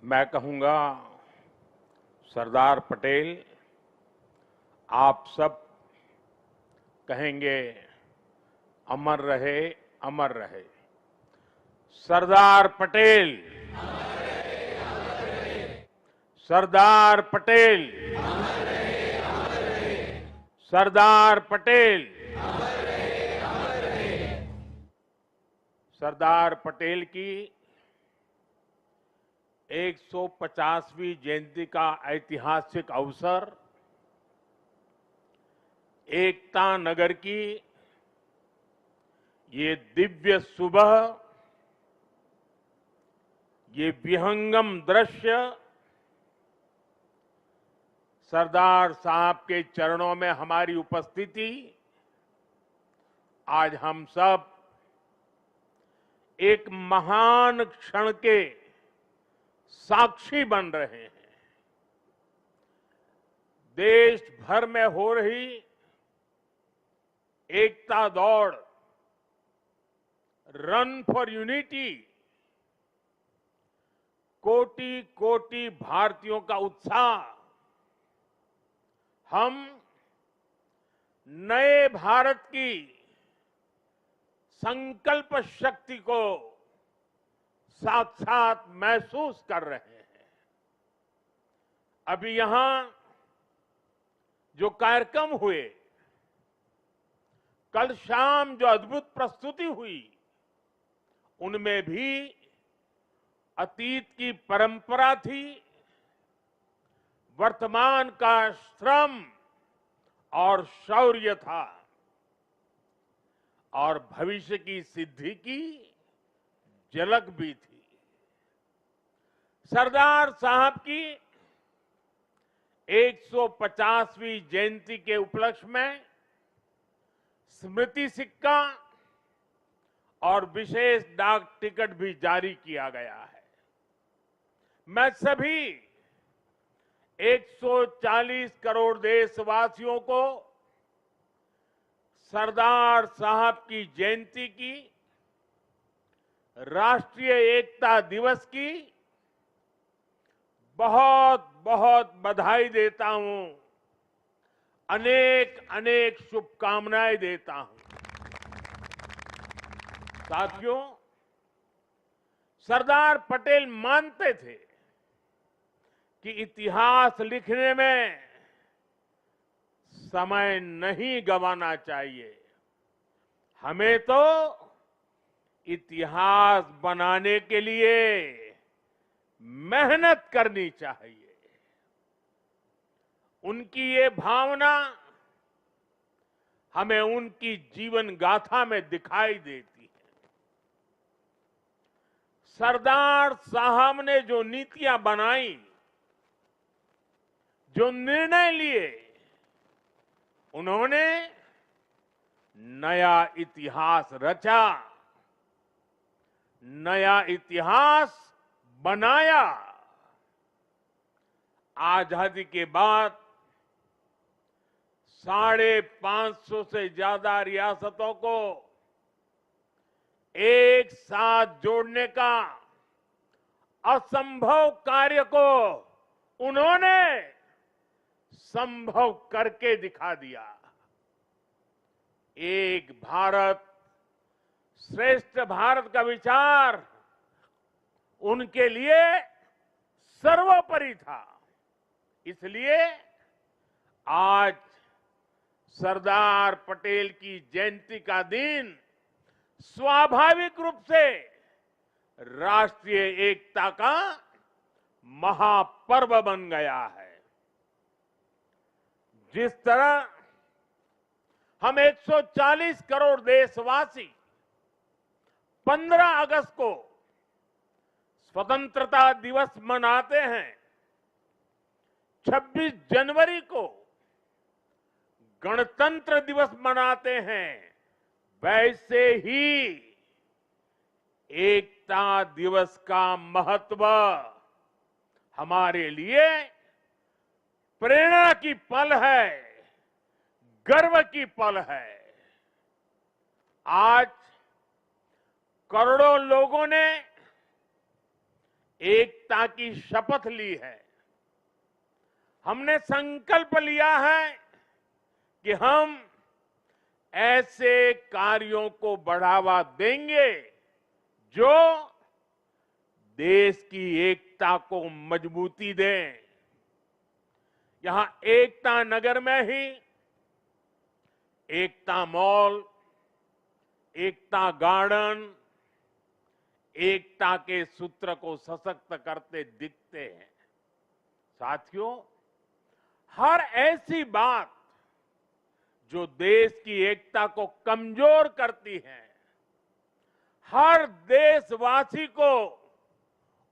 मैं कहूंगा सरदार पटेल, आप सब कहेंगे अमर रहे, अमर रहे। सरदार पटेल, सरदार पटेल, सरदार पटेल। सरदार पटेल की 150वीं जयंती का ऐतिहासिक अवसर एकता नगर की ये दिव्य सुबह, ये विहंगम दृश्य सरदार साहब के चरणों में हमारी उपस्थिति, आज हम सब एक महान क्षण के साक्षी बन रहे हैं। देश भर में हो रही एकता दौड़, रन फॉर यूनिटी, कोटि कोटि भारतीयों का उत्साह, हम नए भारत की संकल्प शक्ति को साक्षात महसूस कर रहे हैं। अभी यहां जो कार्यक्रम हुए, कल शाम जो अद्भुत प्रस्तुति हुई, उनमें भी अतीत की परंपरा थी, वर्तमान का श्रम और शौर्य था और भविष्य की सिद्धि की झलक भी थी। सरदार साहब की 150वीं जयंती के उपलक्ष्य में स्मृति सिक्का और विशेष डाक टिकट भी जारी किया गया है। मैं सभी 140 करोड़ देशवासियों को सरदार साहब की जयंती की, राष्ट्रीय एकता दिवस की बहुत बहुत बधाई देता हूं, अनेक अनेक शुभकामनाएं देता हूं। साथियों, सरदार पटेल मानते थे कि इतिहास लिखने में समय नहीं गंवाना चाहिए, हमें तो इतिहास बनाने के लिए मेहनत करनी चाहिए। उनकी ये भावना हमें उनकी जीवन गाथा में दिखाई देती है। सरदार साहब ने जो नीतियां बनाई, जो निर्णय लिए, उन्होंने नया इतिहास रचा, नया इतिहास बनाया। आजादी के बाद 550 से ज्यादा रियासतों को एक साथ जोड़ने का असंभव कार्य को उन्होंने संभव करके दिखा दिया। एक भारत श्रेष्ठ भारत का विचार उनके लिए सर्वोपरि था। इसलिए आज सरदार पटेल की जयंती का दिन स्वाभाविक रूप से राष्ट्रीय एकता का महापर्व बन गया है। जिस तरह हम 140 करोड़ देशवासी 15 अगस्त को स्वतंत्रता दिवस मनाते हैं, 26 जनवरी को गणतंत्र दिवस मनाते हैं, वैसे ही एकता दिवस का महत्व हमारे लिए प्रेरणा की पल है, गर्व की पल है। आज करोड़ों लोगों ने एकता की शपथ ली है। हमने संकल्प लिया है कि हम ऐसे कार्यों को बढ़ावा देंगे जो देश की एकता को मजबूती दें। यहां एकता नगर में ही एकता मॉल, एकता गार्डन एकता के सूत्र को सशक्त करते दिखते हैं। साथियों, हर ऐसी बात जो देश की एकता को कमजोर करती है, हर देशवासी को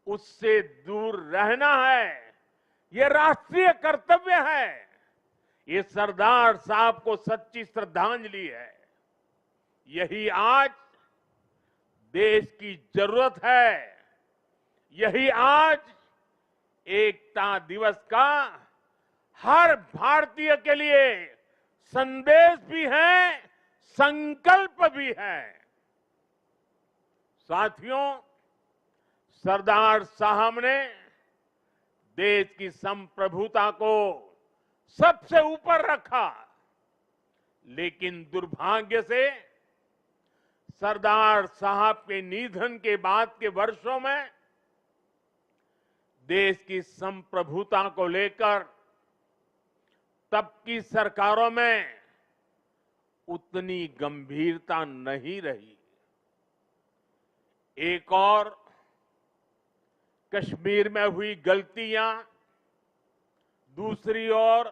उससे दूर रहना है। ये राष्ट्रीय कर्तव्य है। ये सरदार साहब को सच्ची श्रद्धांजलि है। यही आज देश की जरूरत है। यही आज एकता दिवस का हर भारतीय के लिए संदेश भी है, संकल्प भी है। साथियों, सरदार साहब ने देश की संप्रभुता को सबसे ऊपर रखा, लेकिन दुर्भाग्य से सरदार साहब के निधन के बाद के वर्षों में देश की संप्रभुता को लेकर तब की सरकारों में उतनी गंभीरता नहीं रही। एक और कश्मीर में हुई गलतियां, दूसरी ओर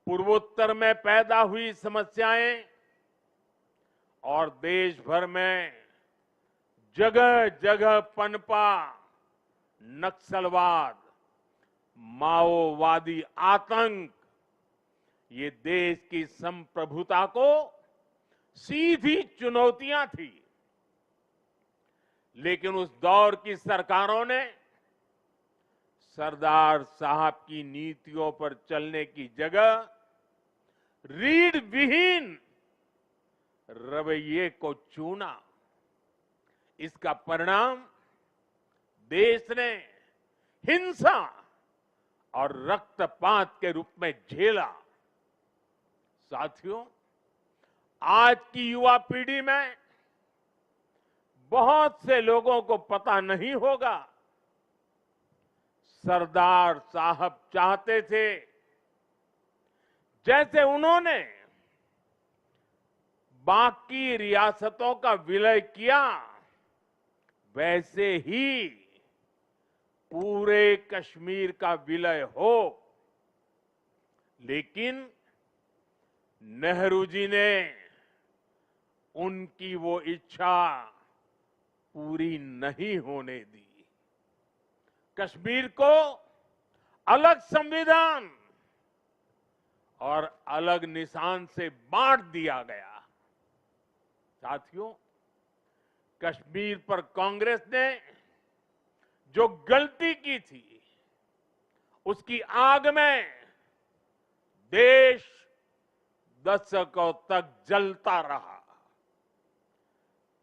पूर्वोत्तर में पैदा हुई समस्याएं और देश भर में जगह जगह पनपा नक्सलवाद, माओवादी आतंक, ये देश की संप्रभुता को सीधी चुनौतियां थी। लेकिन उस दौर की सरकारों ने सरदार साहब की नीतियों पर चलने की जगह रीढ़ विहीन रवैये को चुना। इसका परिणाम देश ने हिंसा और रक्तपात के रूप में झेला। साथियों, आज की युवा पीढ़ी में बहुत से लोगों को पता नहीं होगा, सरदार साहब चाहते थे जैसे उन्होंने बाकी रियासतों का विलय किया, वैसे ही पूरे कश्मीर का विलय हो। लेकिन नेहरू जी ने उनकी वो इच्छा पूरी नहीं होने दी। कश्मीर को अलग संविधान और अलग निशान से बांट दिया गया। साथियों, कश्मीर पर कांग्रेस ने जो गलती की थी, उसकी आग में देश दशकों तक जलता रहा।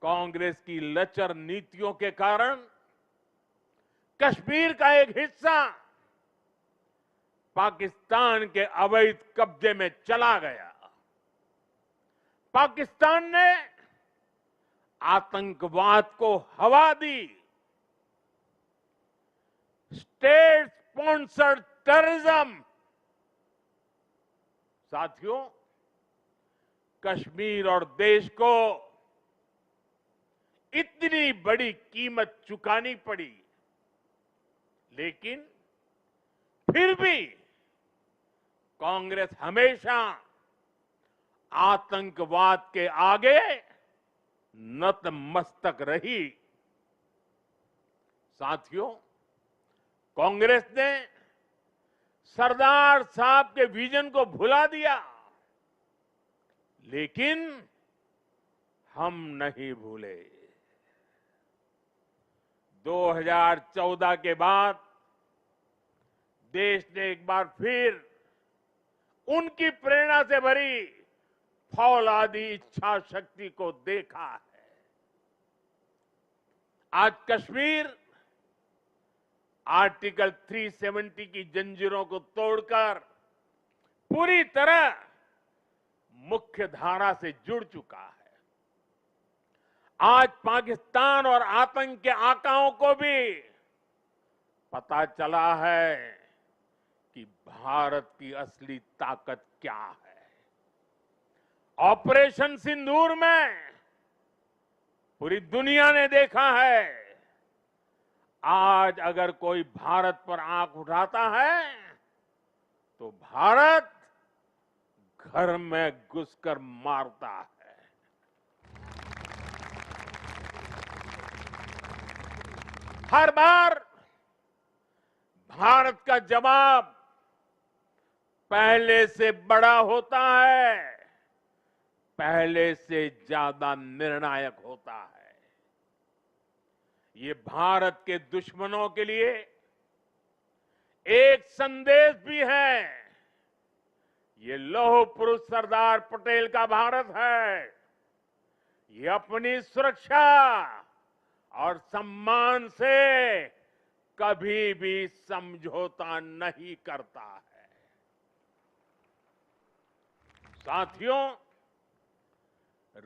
कांग्रेस की लचर नीतियों के कारण कश्मीर का एक हिस्सा पाकिस्तान के अवैध कब्जे में चला गया। पाकिस्तान ने आतंकवाद को हवा दी। State sponsored terrorism. साथियों, कश्मीर और देश को इतनी बड़ी कीमत चुकानी पड़ी, लेकिन फिर भी कांग्रेस हमेशा आतंकवाद के आगे नतमस्तक रही। साथियों, कांग्रेस ने सरदार साहब के विजन को भुला दिया, लेकिन हम नहीं भूले। 2014 के बाद देश ने एक बार फिर उनकी प्रेरणा से भरी फौलादी इच्छा शक्ति को देखा है। आज कश्मीर आर्टिकल 370 की जंजीरों को तोड़कर पूरी तरह मुख्य धारा से जुड़ चुका है। आज पाकिस्तान और आतंक के आकाओं को भी पता चला है कि भारत की असली ताकत क्या है। ऑपरेशन सिंदूर में पूरी दुनिया ने देखा है, आज अगर कोई भारत पर आंख उठाता है तो भारत घर में घुसकर मारता है। हर बार भारत का जवाब पहले से बड़ा होता है, पहले से ज्यादा निर्णायक होता है। ये भारत के दुश्मनों के लिए एक संदेश भी है। ये लौह पुरुष सरदार पटेल का भारत है। ये अपनी सुरक्षा और सम्मान से कभी भी समझौता नहीं करता है। साथियों,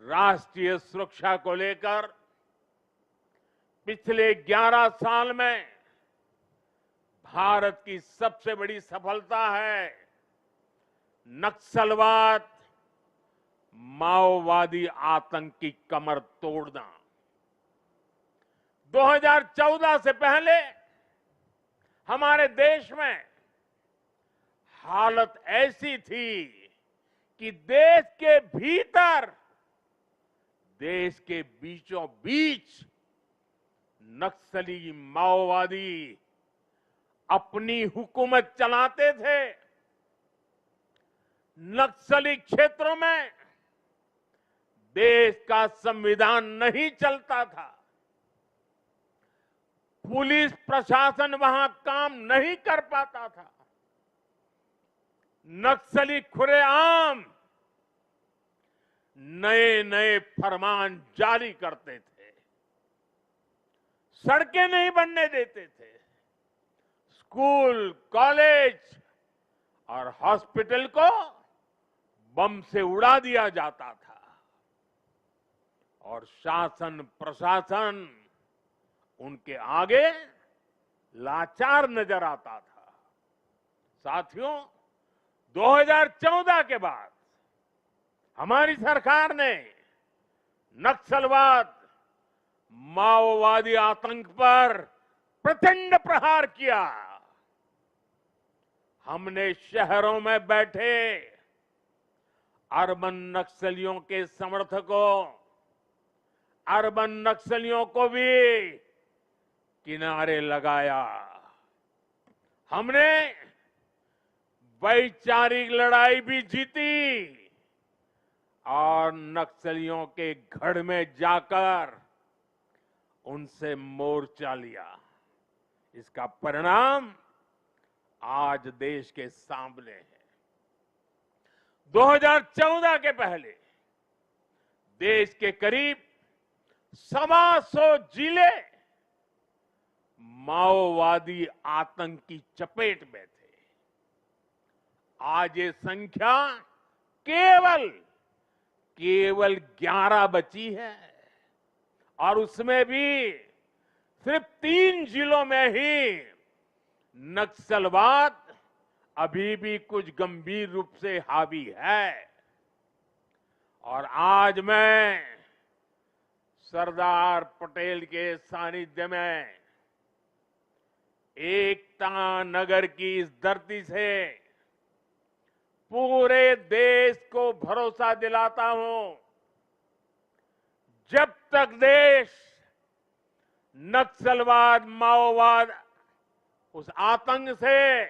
राष्ट्रीय सुरक्षा को लेकर पिछले 11 साल में भारत की सबसे बड़ी सफलता है नक्सलवाद, माओवादी आतंक की कमर तोड़ना। 2014 से पहले हमारे देश में हालत ऐसी थी कि देश के भीतर, देश के बीचों बीच नक्सली माओवादी अपनी हुकूमत चलाते थे। नक्सली क्षेत्रों में देश का संविधान नहीं चलता था। पुलिस प्रशासन वहां काम नहीं कर पाता था। नक्सली खुलेआम नए नए फरमान जारी करते थे, सड़कें नहीं बनने देते थे, स्कूल, कॉलेज और हॉस्पिटल को बम से उड़ा दिया जाता था और शासन प्रशासन उनके आगे लाचार नजर आता था। साथियों, 2014 के बाद हमारी सरकार ने नक्सलवाद, माओवादी आतंक पर प्रचंड प्रहार किया। हमने शहरों में बैठे अर्बन नक्सलियों के समर्थकों, अर्बन नक्सलियों को भी किनारे लगाया। हमने वैचारिक लड़ाई भी जीती और नक्सलियों के गढ़ में जाकर उनसे मोर्चा लिया। इसका परिणाम आज देश के सामने है। 2014 के पहले देश के करीब 125 जिले माओवादी आतंक की चपेट में थे। आज ये संख्या केवल 11 बची है और उसमें भी सिर्फ 3 जिलों में ही नक्सलवाद अभी भी कुछ गंभीर रूप से हावी है। और आज मैं सरदार पटेल के सानिध्य में एकता नगर की इस धरती से पूरे देश को भरोसा दिलाता हूं, जब तक देश नक्सलवाद, माओवाद, उस आतंक से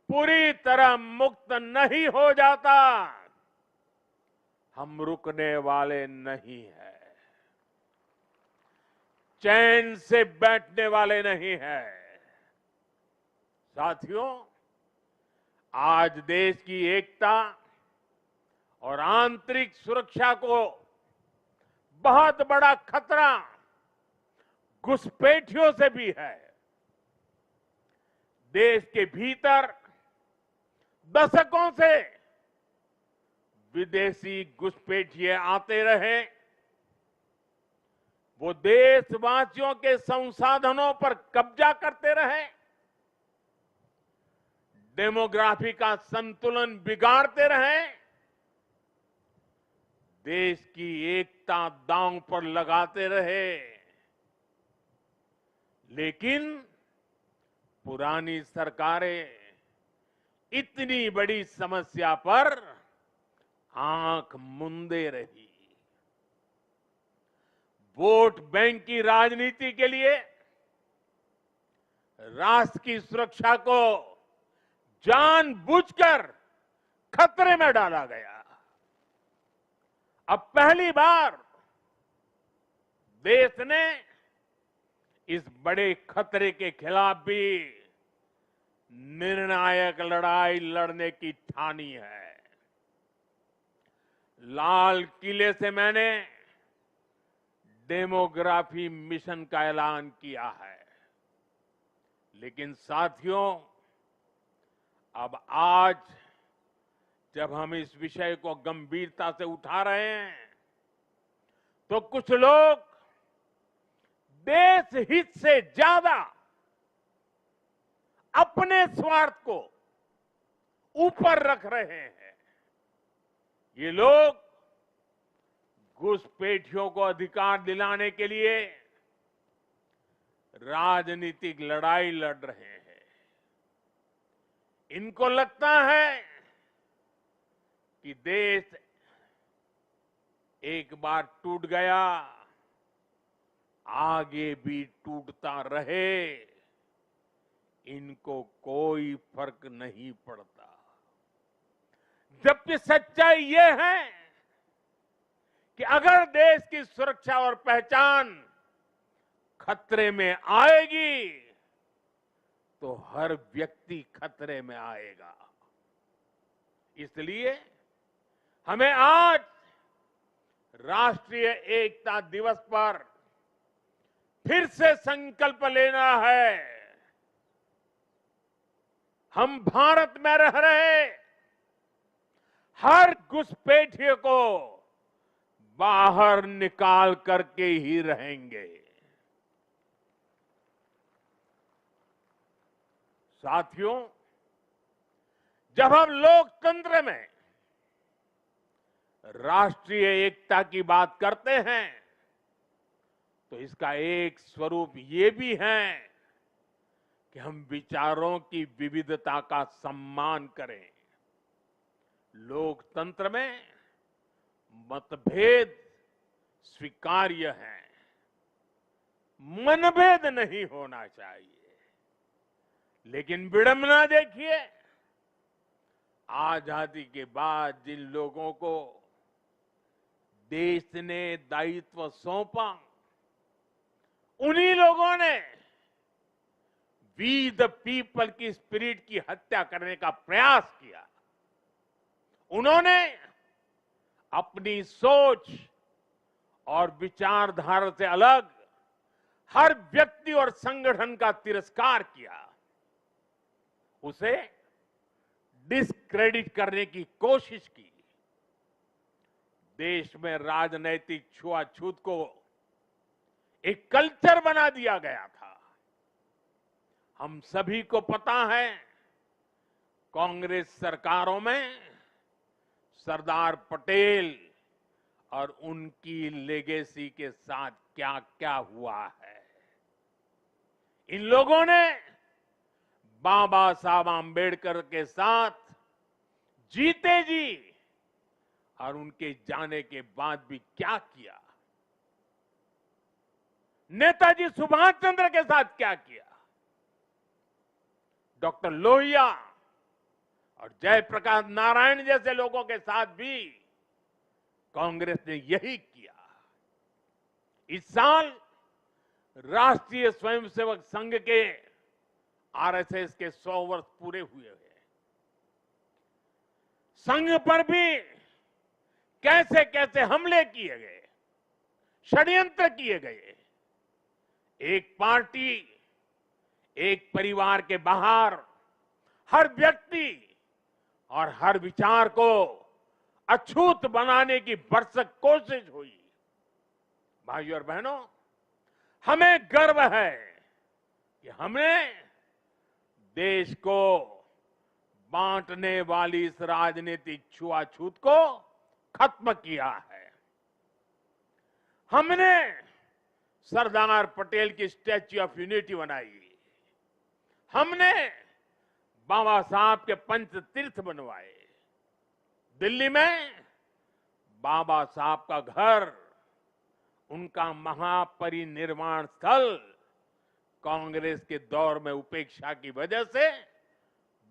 पूरी तरह मुक्त नहीं हो जाता, हम रुकने वाले नहीं हैं, चैन से बैठने वाले नहीं हैं। साथियों, आज देश की एकता और आंतरिक सुरक्षा को बहुत बड़ा खतरा घुसपैठियों से भी है। देश के भीतर दशकों से विदेशी घुसपैठिए आते रहे, वो देशवासियों के संसाधनों पर कब्जा करते रहे, डेमोग्राफी का संतुलन बिगाड़ते रहे, देश की एकता दांव पर लगाते रहे। लेकिन पुरानी सरकारें इतनी बड़ी समस्या पर आंख मूंदे रही। वोट बैंक की राजनीति के लिए राष्ट्र की सुरक्षा को जानबूझकर खतरे में डाला गया। अब पहली बार देश ने इस बड़े खतरे के खिलाफ भी निर्णायक लड़ाई लड़ने की ठानी है। लाल किले से मैंने डेमोग्राफी मिशन का ऐलान किया है, लेकिन साथियों, अब आज जब हम इस विषय को गंभीरता से उठा रहे हैं, तो कुछ लोग देश हित से ज्यादा अपने स्वार्थ को ऊपर रख रहे हैं। ये लोग घुसपैठियों को अधिकार दिलाने के लिए राजनीतिक लड़ाई लड़ रहे हैं। इनको लगता है कि देश एक बार टूट गया, आगे भी टूटता रहे, इनको कोई फर्क नहीं पड़ता। जबकि सच्चाई ये है कि अगर देश की सुरक्षा और पहचान खतरे में आएगी, तो हर व्यक्ति खतरे में आएगा। इसलिए हमें आज राष्ट्रीय एकता दिवस पर फिर से संकल्प लेना है। हम भारत में रह रहे हर घुसपैठिए को बाहर निकाल करके ही रहेंगे। साथियों, जब हम लोकतंत्र में राष्ट्रीय एकता की बात करते हैं, तो इसका एक स्वरूप ये भी है कि हम विचारों की विविधता का सम्मान करें। लोकतंत्र में मतभेद स्वीकार्य है, मनभेद नहीं होना चाहिए। लेकिन विडंबना देखिए, आजादी के बाद जिन लोगों को देश ने दायित्व सौंपा, उन्हीं लोगों ने वी द पीपल की स्पिरिट की हत्या करने का प्रयास किया। उन्होंने अपनी सोच और विचारधारा से अलग हर व्यक्ति और संगठन का तिरस्कार किया, उसे डिस्क्रेडिट करने की कोशिश की। देश में राजनैतिक छुआछूत को एक कल्चर बना दिया गया था। हम सभी को पता है, कांग्रेस सरकारों में सरदार पटेल और उनकी लेगेसी के साथ क्या क्या हुआ है। इन लोगों ने बाबा साहब आंबेडकर के साथ जीते जी और उनके जाने के बाद भी क्या किया, नेताजी सुभाष चंद्र के साथ क्या किया, डॉक्टर लोहिया और जयप्रकाश नारायण जैसे लोगों के साथ भी कांग्रेस ने यही किया। इस साल राष्ट्रीय स्वयंसेवक संघ के आरएसएस के 100 वर्ष पूरे हुए हैं। संघ पर भी कैसे कैसे हमले किए गए, षड्यंत्र किए गए। एक पार्टी, एक परिवार के बाहर हर व्यक्ति और हर विचार को अछूत बनाने की भरसक कोशिश हुई। भाइयों और बहनों, हमें गर्व है कि हमने देश को बांटने वाली इस राजनीतिक छुआछूत को खत्म किया है। हमने सरदार पटेल की स्टैच्यू ऑफ यूनिटी बनाई। हमने बाबा साहब के पंच तीर्थ बनवाए। दिल्ली में बाबा साहब का घर, उनका महापरिनिर्वाण स्थल कांग्रेस के दौर में उपेक्षा की वजह से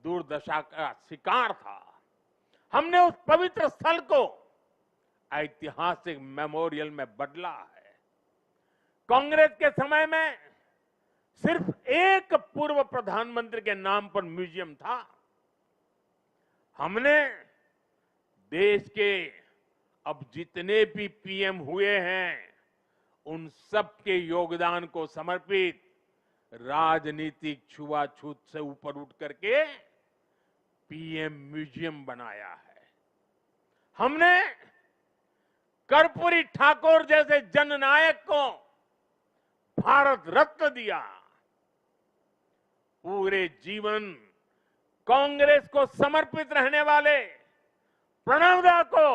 दुर्दशा का शिकार था। हमने उस पवित्र स्थल को ऐतिहासिक मेमोरियल में बदला है। कांग्रेस के समय में सिर्फ एक पूर्व प्रधानमंत्री के नाम पर म्यूजियम था। हमने देश के अब जितने भी पीएम हुए हैं, उन सबके योगदान को समर्पित राजनीतिक छुआछूत से ऊपर उठ करके पीएम म्यूजियम बनाया है। हमने कर्पूरी ठाकुर जैसे जननायक को भारत रत्न दिया। पूरे जीवन कांग्रेस को समर्पित रहने वाले प्रणब दा को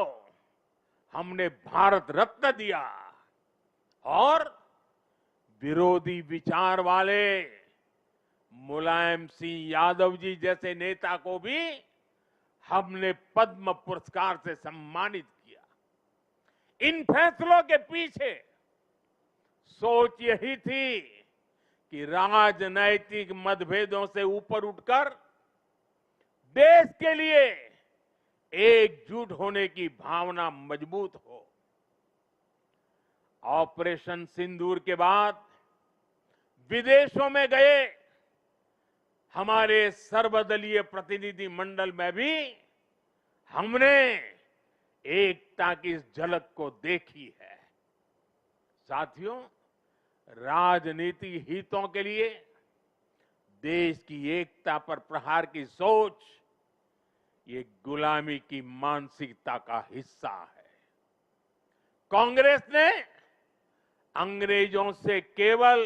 हमने भारत रत्न दिया और विरोधी विचार वाले मुलायम सिंह यादव जी जैसे नेता को भी हमने पद्म पुरस्कार से सम्मानित किया। इन फैसलों के पीछे सोच यही थी कि राजनैतिक मतभेदों से ऊपर उठकर देश के लिए एकजुट होने की भावना मजबूत हो। ऑपरेशन सिंदूर के बाद विदेशों में गए हमारे सर्वदलीय प्रतिनिधि मंडल में भी हमने एकता की इस झलक को देखी है। साथियों, राजनीतिक हितों के लिए देश की एकता पर प्रहार की सोच ये गुलामी की मानसिकता का हिस्सा है। कांग्रेस ने अंग्रेजों से केवल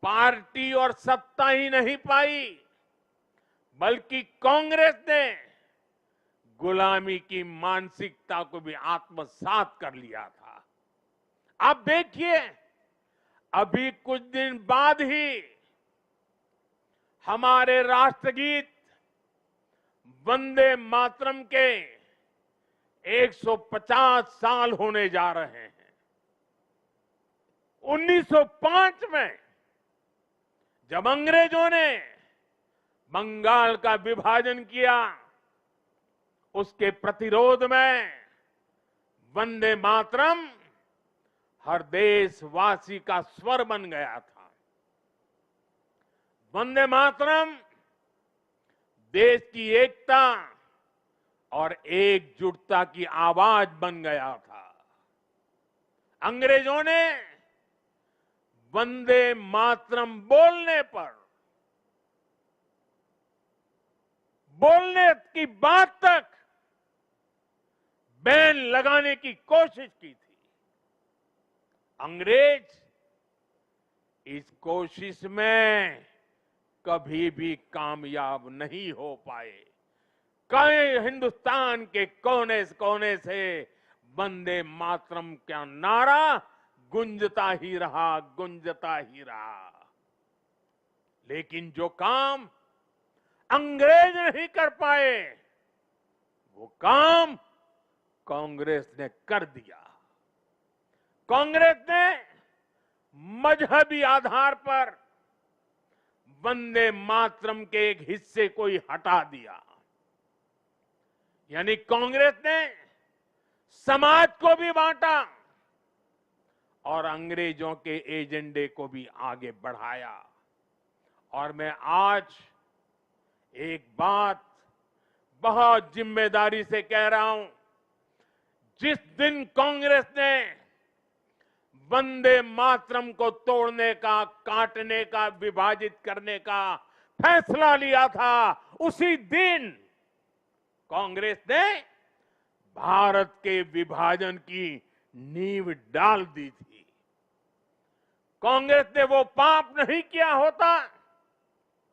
पार्टी और सत्ता ही नहीं पाई, बल्कि कांग्रेस ने गुलामी की मानसिकता को भी आत्मसात कर लिया था। आप देखिए, अभी कुछ दिन बाद ही हमारे राष्ट्रगीत वंदे मातरम के 150 साल होने जा रहे हैं। 1905 में जब अंग्रेजों ने बंगाल का विभाजन किया, उसके प्रतिरोध में वंदे मातरम हर देशवासी का स्वर बन गया था। वंदे मातरम देश की एकता और एकजुटता की आवाज बन गया था। अंग्रेजों ने वंदे मातरम बोलने की बात तक बैन लगाने की कोशिश की थी। अंग्रेज इस कोशिश में कभी भी कामयाब नहीं हो पाए। कई हिंदुस्तान के कोने कोने से वंदे मातरम का नारा गुंजता ही रहा। लेकिन जो काम अंग्रेज नहीं कर पाए, वो काम कांग्रेस ने कर दिया। कांग्रेस ने मजहबी आधार पर वंदे मातरम के एक हिस्से को ही हटा दिया। यानी कांग्रेस ने समाज को भी बांटा और अंग्रेजों के एजेंडे को भी आगे बढ़ाया। और मैं आज एक बात बहुत जिम्मेदारी से कह रहा हूं, जिस दिन कांग्रेस ने वंदे मातरम को तोड़ने का, काटने का, विभाजित करने का फैसला लिया था, उसी दिन कांग्रेस ने भारत के विभाजन की नींव डाल दी थी। कांग्रेस ने वो पाप नहीं किया होता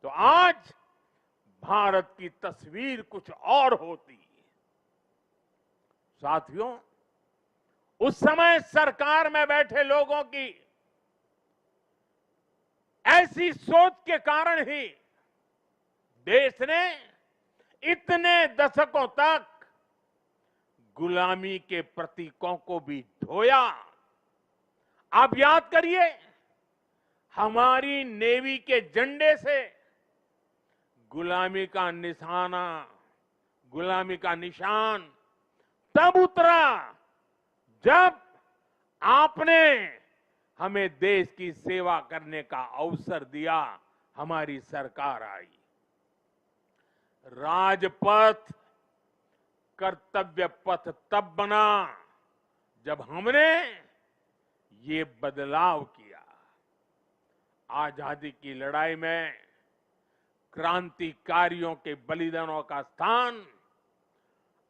तो आज भारत की तस्वीर कुछ और होती। साथियों, उस समय सरकार में बैठे लोगों की ऐसी सोच के कारण ही देश ने इतने दशकों तक गुलामी के प्रतीकों को भी ढोया। आप याद करिए, हमारी नेवी के झंडे से गुलामी का निशाना, गुलामी का निशान तब उतरा जब आपने हमें देश की सेवा करने का अवसर दिया, हमारी सरकार आई। राजपथ कर्तव्य पथ तब बना जब हमने ये बदलाव किया। आजादी की लड़ाई में क्रांतिकारियों के बलिदानों का स्थान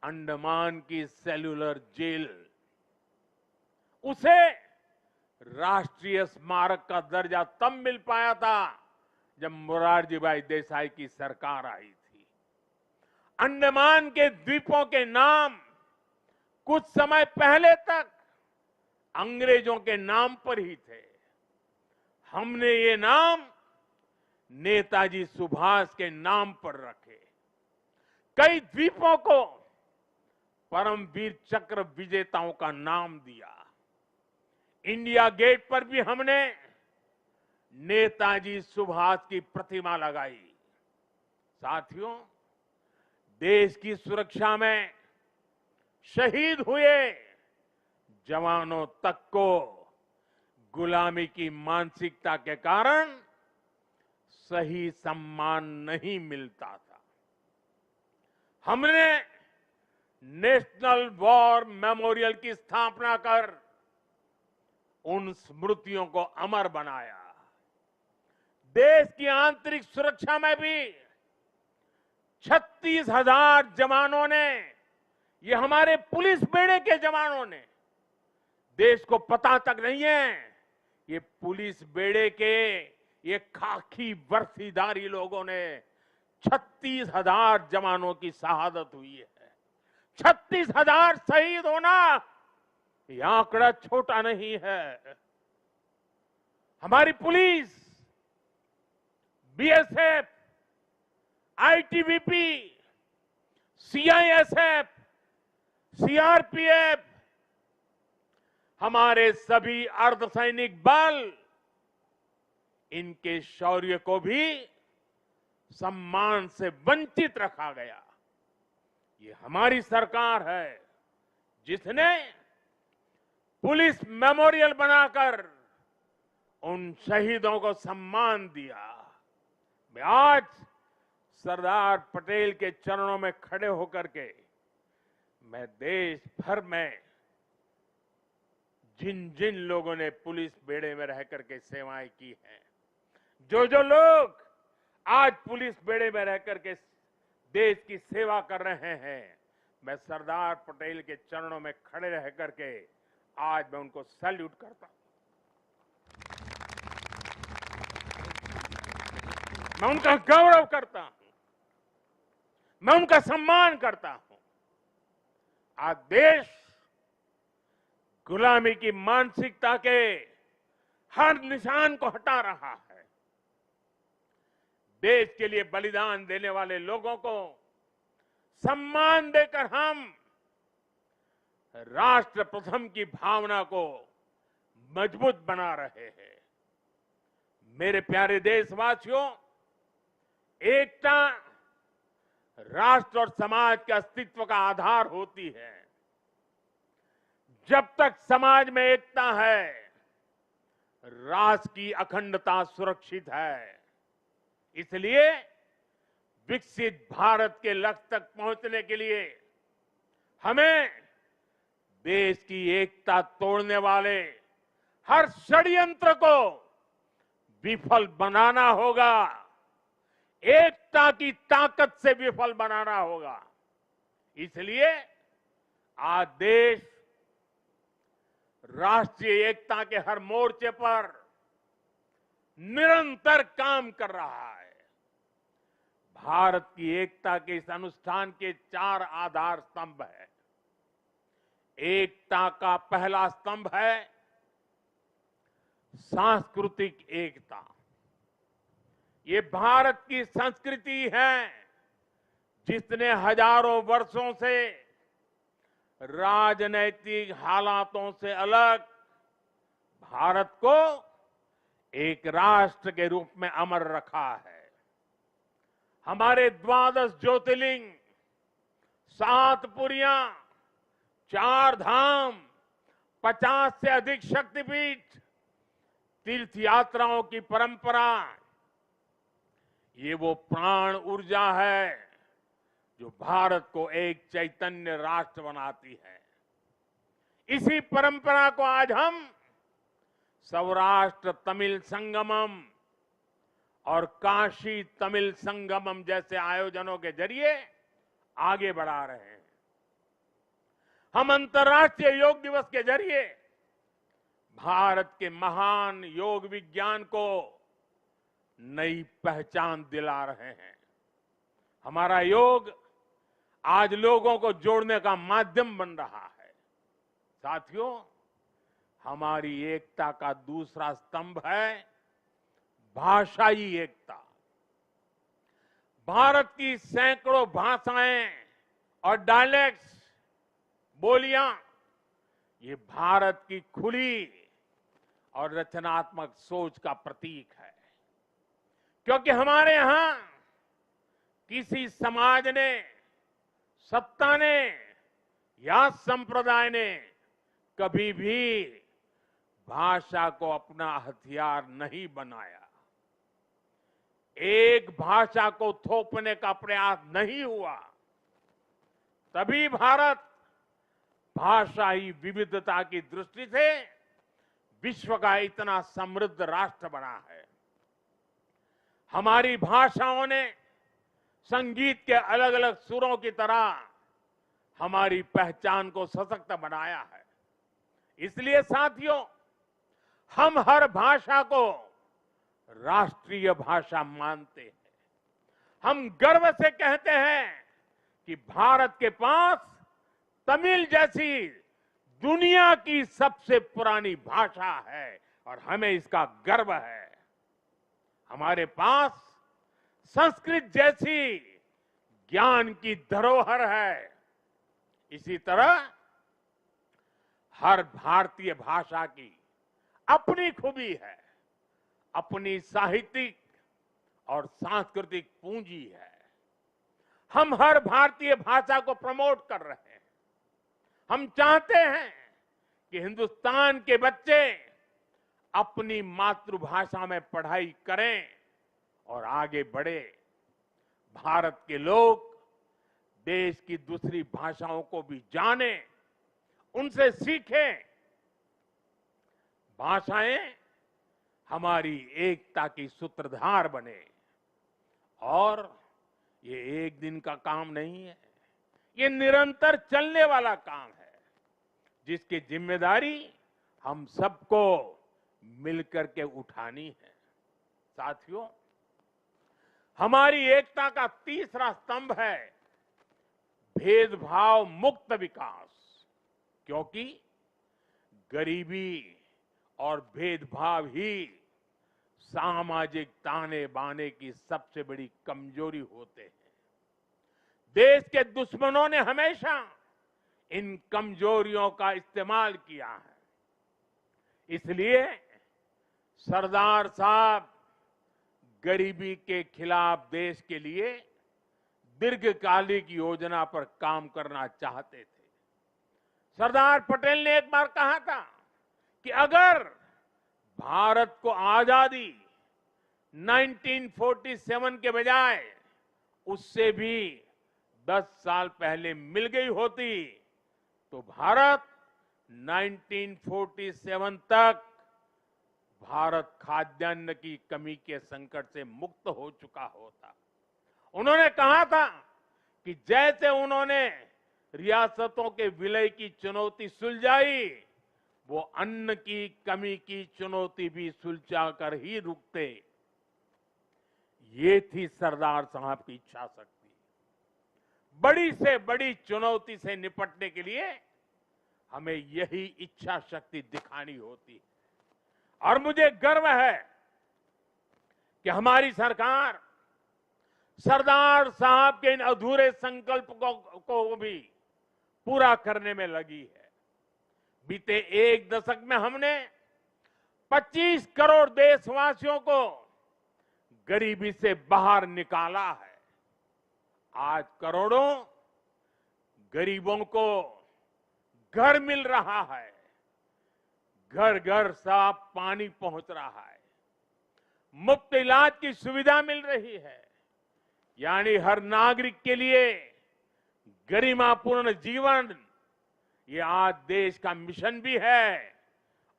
अंडमान की सेल्यूलर जेल, उसे राष्ट्रीय स्मारक का दर्जा तब मिल पाया था जब मोरारजी भाई देसाई की सरकार आई थी। अंडमान के द्वीपों के नाम कुछ समय पहले तक अंग्रेजों के नाम पर ही थे। हमने ये नाम नेताजी सुभाष के नाम पर रखे। कई द्वीपों को परमवीर चक्र विजेताओं का नाम दिया। इंडिया गेट पर भी हमने नेताजी सुभाष की प्रतिमा लगाई। साथियों, देश की सुरक्षा में शहीद हुए जवानों तक को गुलामी की मानसिकता के कारण सही सम्मान नहीं मिलता था। हमने नेशनल वॉर मेमोरियल की स्थापना कर उन स्मृतियों को अमर बनाया। देश की आंतरिक सुरक्षा में भी 36,000 जवानों ने, ये हमारे पुलिस बेड़े के जवानों ने, देश को पता तक नहीं है, ये पुलिस बेड़े के ये खाकी वर्दीधारी लोगों ने 36,000 जवानों की शहादत हुई है। 36,000 शहीद होना यह आंकड़ा छोटा नहीं है। हमारी police, BSF, ITBP, CISF, CRPF, हमारे सभी अर्धसैनिक बल, इनके शौर्य को भी सम्मान से वंचित रखा गया। ये हमारी सरकार है जिसने पुलिस मेमोरियल बनाकर उन शहीदों को सम्मान दिया। मैं आज सरदार पटेल के चरणों में खड़े होकर के मैं देश भर में जिन जिन लोगों ने पुलिस बेड़े में रह करके सेवाएं की हैं, जो जो लोग आज पुलिस बेड़े में रह करके देश की सेवा कर रहे हैं, मैं सरदार पटेल के चरणों में खड़े रह करके आज मैं उनको सैल्यूट करता हूं। मैं उनका गौरव करता हूं, मैं उनका सम्मान करता हूं। आज देश गुलामी की मानसिकता के हर निशान को हटा रहा है। देश के लिए बलिदान देने वाले लोगों को सम्मान देकर हम राष्ट्र प्रथम की भावना को मजबूत बना रहे हैं। मेरे प्यारे देशवासियों, एकता राष्ट्र और समाज के अस्तित्व का आधार होती है। जब तक समाज में एकता है, राष्ट्र की अखंडता सुरक्षित है। इसलिए विकसित भारत के लक्ष्य तक पहुंचने के लिए हमें देश की एकता तोड़ने वाले हर षड्यंत्र को विफल बनाना होगा। एकता की ताकत से विफल बनाना होगा। इसलिए आज देश राष्ट्रीय एकता के हर मोर्चे पर निरंतर काम कर रहा है। भारत की एकता के इस अनुष्ठान के 4 आधार स्तंभ हैं। एकता का पहला स्तंभ है सांस्कृतिक एकता। ये भारत की संस्कृति है जिसने हजारों वर्षों से राजनैतिक हालातों से अलग भारत को एक राष्ट्र के रूप में अमर रखा है। हमारे 12 ज्योतिर्लिंग, 7 पुरियां, 4 धाम, 50 से अधिक शक्तिपीठ, तीर्थ यात्राओं की परंपरा, ये वो प्राण ऊर्जा है जो भारत को एक चैतन्य राष्ट्र बनाती है। इसी परंपरा को आज हम सौराष्ट्र तमिल संगमम और काशी तमिल संगमम जैसे आयोजनों के जरिए आगे बढ़ा रहे हैं। हम अंतर्राष्ट्रीय योग दिवस के जरिए भारत के महान योग विज्ञान को नई पहचान दिला रहे हैं। हमारा योग आज लोगों को जोड़ने का माध्यम बन रहा है। साथियों, हमारी एकता का दूसरा स्तंभ है भाषाई एकता। भारत की सैकड़ों भाषाएं और डायलेक्ट्स, बोलियां, ये भारत की खुली और रचनात्मक सोच का प्रतीक है। क्योंकि हमारे यहां किसी समाज ने, सत्ता ने या संप्रदाय ने कभी भी भाषा को अपना हथियार नहीं बनाया। एक भाषा को थोपने का प्रयास नहीं हुआ। तभी भारत भाषाई विविधता की दृष्टि से विश्व का इतना समृद्ध राष्ट्र बना है। हमारी भाषाओं ने संगीत के अलग अलग सुरों की तरह हमारी पहचान को सशक्त बनाया है। इसलिए साथियों, हम हर भाषा को राष्ट्रीय भाषा मानते हैं। हम गर्व से कहते हैं कि भारत के पास तमिल जैसी दुनिया की सबसे पुरानी भाषा है और हमें इसका गर्व है। हमारे पास संस्कृत जैसी ज्ञान की धरोहर है। इसी तरह हर भारतीय भाषा की अपनी खूबी है, अपनी साहित्यिक और सांस्कृतिक पूंजी है। हम हर भारतीय भाषा को प्रमोट कर रहे हैं। हम चाहते हैं कि हिंदुस्तान के बच्चे अपनी मातृभाषा में पढ़ाई करें और आगे बढ़े। भारत के लोग देश की दूसरी भाषाओं को भी जानें, उनसे सीखें। भाषाएं हमारी एकता की सूत्रधार बने। और ये एक दिन का काम नहीं है, ये निरंतर चलने वाला काम है, जिसकी जिम्मेदारी हम सबको मिलकर के उठानी है। साथियों, हमारी एकता का तीसरा स्तंभ है भेदभाव मुक्त विकास। क्योंकि गरीबी और भेदभाव ही सामाजिक ताने बाने की सबसे बड़ी कमजोरी होते हैं। देश के दुश्मनों ने हमेशा इन कमजोरियों का इस्तेमाल किया है। इसलिए सरदार साहब गरीबी के खिलाफ देश के लिए दीर्घकालिक योजना पर काम करना चाहते थे। सरदार पटेल ने एक बार कहा था कि अगर भारत को आजादी 1947 के बजाय उससे भी 10 साल पहले मिल गई होती तो भारत 1947 तक भारत खाद्यान्न की कमी के संकट से मुक्त हो चुका होता। उन्होंने कहा था कि जैसे उन्होंने रियासतों के विलय की चुनौती सुलझाई, वो अन्न की कमी की चुनौती भी सुलझा कर ही रुकते। ये थी सरदार साहब की इच्छा शक्ति। बड़ी से बड़ी चुनौती से निपटने के लिए हमें यही इच्छा शक्ति दिखानी होती है। और मुझे गर्व है कि हमारी सरकार सरदार साहब के इन अधूरे संकल्प को भी पूरा करने में लगी है। बीते एक दशक में हमने 25 करोड़ देशवासियों को गरीबी से बाहर निकाला है। आज करोड़ों गरीबों को घर मिल रहा है, घर घर साफ पानी पहुंच रहा है, मुफ्त इलाज की सुविधा मिल रही है। यानी हर नागरिक के लिए गरिमापूर्ण जीवन, ये आज देश का मिशन भी है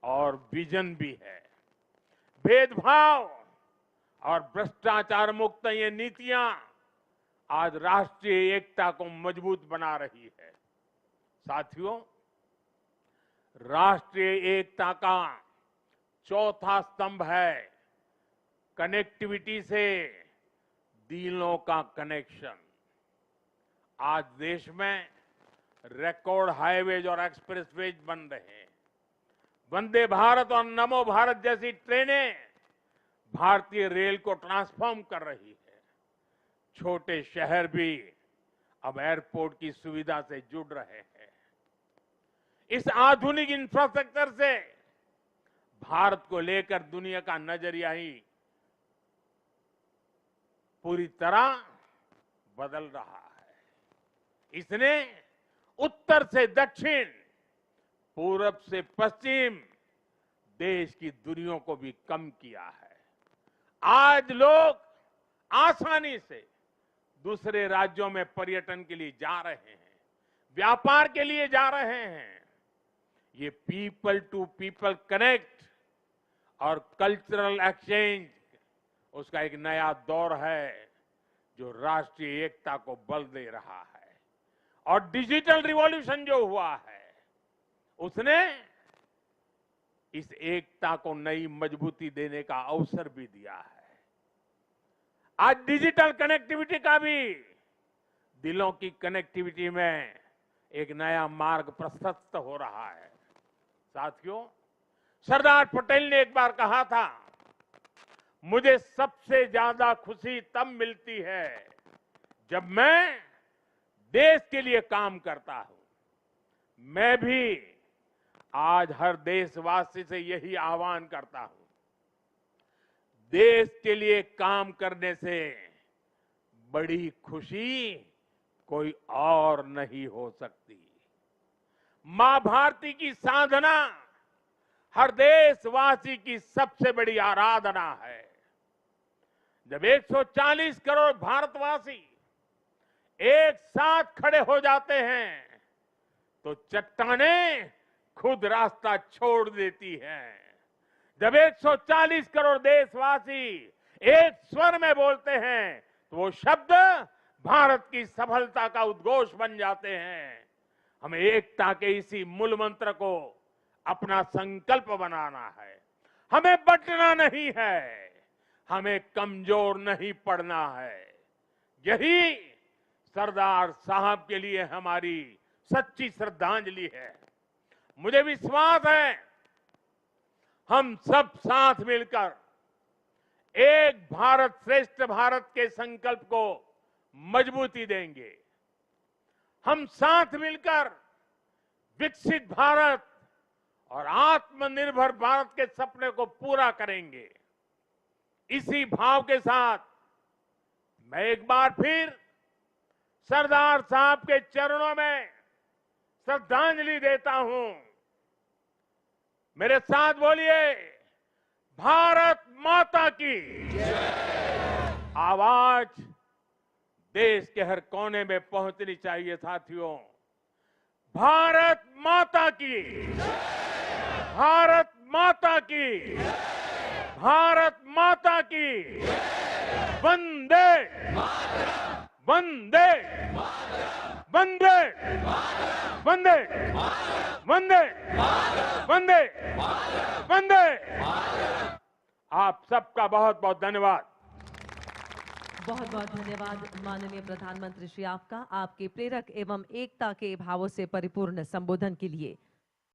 और विजन भी है। भेदभाव और भ्रष्टाचार मुक्त ये नीतियां आज राष्ट्रीय एकता को मजबूत बना रही है। साथियों, राष्ट्रीय एकता का चौथा स्तंभ है कनेक्टिविटी से दिलों का कनेक्शन। आज देश में रिकॉर्ड हाईवेज और एक्सप्रेसवेज बन रहे हैं। वंदे भारत और नमो भारत जैसी ट्रेनें भारतीय रेल को ट्रांसफॉर्म कर रही है। छोटे शहर भी अब एयरपोर्ट की सुविधा से जुड़ रहे हैं। इस आधुनिक इंफ्रास्ट्रक्चर से भारत को लेकर दुनिया का नजरिया ही पूरी तरह बदल रहा है। इसने उत्तर से दक्षिण, पूरब से पश्चिम देश की दूरियों को भी कम किया है। आज लोग आसानी से दूसरे राज्यों में पर्यटन के लिए जा रहे हैं, व्यापार के लिए जा रहे हैं। ये पीपल टू पीपल कनेक्ट और कल्चरल एक्सचेंज, उसका एक नया दौर है जो राष्ट्रीय एकता को बल दे रहा है। और डिजिटल रिवॉल्यूशन जो हुआ है, उसने इस एकता को नई मजबूती देने का अवसर भी दिया है। आज डिजिटल कनेक्टिविटी का भी दिलों की कनेक्टिविटी में एक नया मार्ग प्रशस्त हो रहा है। साथियों, सरदार पटेल ने एक बार कहा था, मुझे सबसे ज्यादा खुशी तब मिलती है जब मैं देश के लिए काम करता हूं। मैं भी आज हर देशवासी से यही आह्वान करता हूं, देश के लिए काम करने से बड़ी खुशी कोई और नहीं हो सकती। मां भारती की साधना हर देशवासी की सबसे बड़ी आराधना है। जब 140 करोड़ भारतवासी एक साथ खड़े हो जाते हैं तो चट्टानें खुद रास्ता छोड़ देती हैं। जब 140 करोड़ देशवासी एक स्वर में बोलते हैं तो वो शब्द भारत की सफलता का उद्घोष बन जाते हैं। हमें एकता के इसी मूल मंत्र को अपना संकल्प बनाना है। हमें बंटना नहीं है, हमें कमजोर नहीं पड़ना है। यही सरदार साहब के लिए हमारी सच्ची श्रद्धांजलि है। मुझे विश्वास है हम सब साथ मिलकर एक भारत श्रेष्ठ भारत के संकल्प को मजबूती देंगे। हम साथ मिलकर विकसित भारत और आत्मनिर्भर भारत के सपने को पूरा करेंगे। इसी भाव के साथ मैं एक बार फिर सरदार साहब के चरणों में श्रद्धांजलि देता हूं। मेरे साथ बोलिए, भारत माता की आवाज देश के हर कोने में पहुंचनी चाहिए। साथियों, भारत माता की, भारत माता की, भारत माता की, वंदे वंदे वंदे वंदे वंदे वंदे वंदे। आप सबका बहुत बहुत धन्यवाद। बहुत बहुत धन्यवाद माननीय प्रधानमंत्री श्री आपका, आपके प्रेरक एवं एकता के भावों से परिपूर्ण संबोधन के लिए।